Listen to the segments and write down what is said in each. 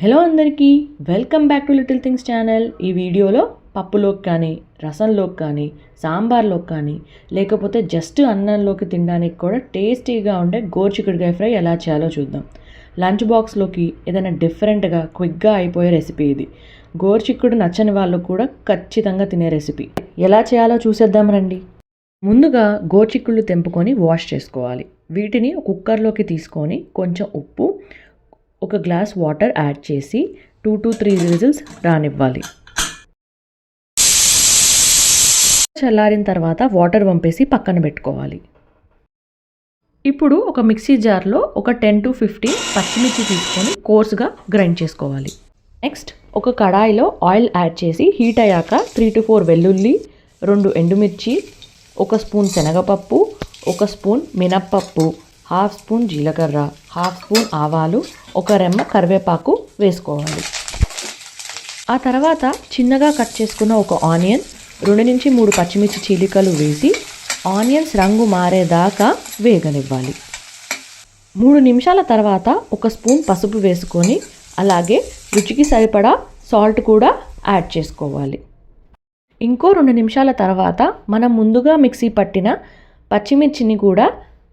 Hello అందరికీ welcome back to little things channel. ఈ వీడియోలో పప్పులోకి కానీ, రసంలోకి కానీ, సాంబార్లోకి కానీ, లేకపోతే జస్ట్ అన్నంలోకి తినడానికి కూడా టేస్టీగా ఉండే గోరుచిక్కుడుకాయ ఫ్రై ఎలా చేయాలో చూద్దాం. లంచ్ బాక్స్లోకి ఏదైనా డిఫరెంట్గా క్విక్గా అయిపోయే రెసిపీ ఇది. గోరుచిక్కుడు నచ్చని వాళ్ళు కూడా ఖచ్చితంగా తినే రెసిపీ. ఎలా చేయాలో చూసేద్దాం రండి. ముందుగా గోరుచిక్కుళ్ళు తెంపుకొని వాష్ చేసుకోవాలి. వీటిని కుక్కర్లోకి తీసుకొని కొంచెం ఉప్పు, ఒక గ్లాస్ వాటర్ యాడ్ చేసి 2 to 3 విజిల్స్ రానివ్వాలి. చల్లారిన తర్వాత వాటర్ వంపేసి పక్కన పెట్టుకోవాలి. ఇప్పుడు ఒక మిక్సీ జార్లో ఒక 10 to 15 పచ్చిమిర్చి తీసుకొని కోర్స్గా గ్రైండ్ చేసుకోవాలి. నెక్స్ట్ ఒక కడాయిలో ఆయిల్ యాడ్ చేసి హీట్ అయ్యాక 3 to 4 వెల్లుల్లి, 2 ఎండుమిర్చి, 1 స్పూన్ శనగపప్పు, 1 స్పూన్ మినప్పప్పు, 1/2 స్పూన్ జీలకర్ర, 1/2 స్పూన్ ఆవాలు, 1 రెమ్మ కరివేపాకు వేసుకోవాలి. ఆ తర్వాత చిన్నగా కట్ చేసుకున్న ఒక ఆనియన్, 2 నుంచి 3 పచ్చిమిర్చి చీలికలు వేసి ఆనియన్స్ రంగు మారేదాకా వేగనివ్వాలి. 3 నిమిషాల తర్వాత 1 స్పూన్ పసుపు వేసుకొని అలాగే రుచికి సరిపడా సాల్ట్ కూడా యాడ్ చేసుకోవాలి. ఇంకో 2 నిమిషాల తర్వాత మనం ముందుగా మిక్సీ పట్టిన పచ్చిమిర్చిని కూడా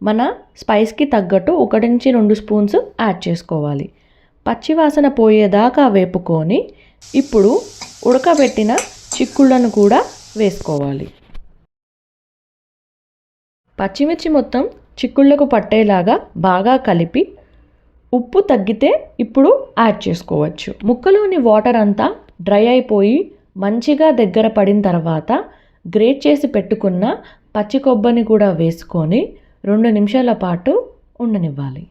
మన స్పైస్కి తగ్గట్టు 1 నుంచి 2 స్పూన్స్ యాడ్ చేసుకోవాలి. పచ్చివాసన పోయేదాకా వేపుకొని ఇప్పుడు ఉడకబెట్టిన చిక్కుళ్ళను కూడా వేసుకోవాలి. పచ్చిమిర్చి మొత్తం చిక్కుళ్ళకు పట్టేలాగా బాగా కలిపి ఉప్పు తగ్గితే ఇప్పుడు యాడ్ చేసుకోవచ్చు. ముక్కలోని వాటర్ అంతా డ్రై అయిపోయి మంచిగా దగ్గర పడిన తర్వాత గ్రేట్ చేసి పెట్టుకున్న పచ్చి కొబ్బరిని కూడా వేసుకొని 2 నిమిషాల పాటు ఉండనివ్వాలి.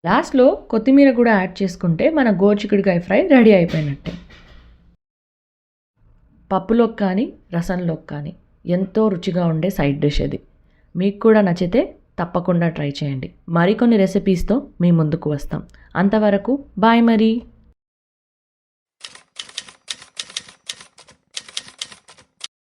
లాస్ట్లో కొత్తిమీర కూడా యాడ్ చేసుకుంటే మన గోరుచిక్కుడుకాయ ఫ్రై రెడీ అయిపోయినట్టే. పప్పులోకి కానీ, రసంలోకి కానీ ఎంతో రుచిగా ఉండే సైడ్ డిష్ ఇది. మీకు కూడా నచ్చితే తప్పకుండా ట్రై చేయండి. మరికొన్ని రెసిపీస్తో మీ ముందుకు వస్తాం. అంతవరకు బాయ్ మరి.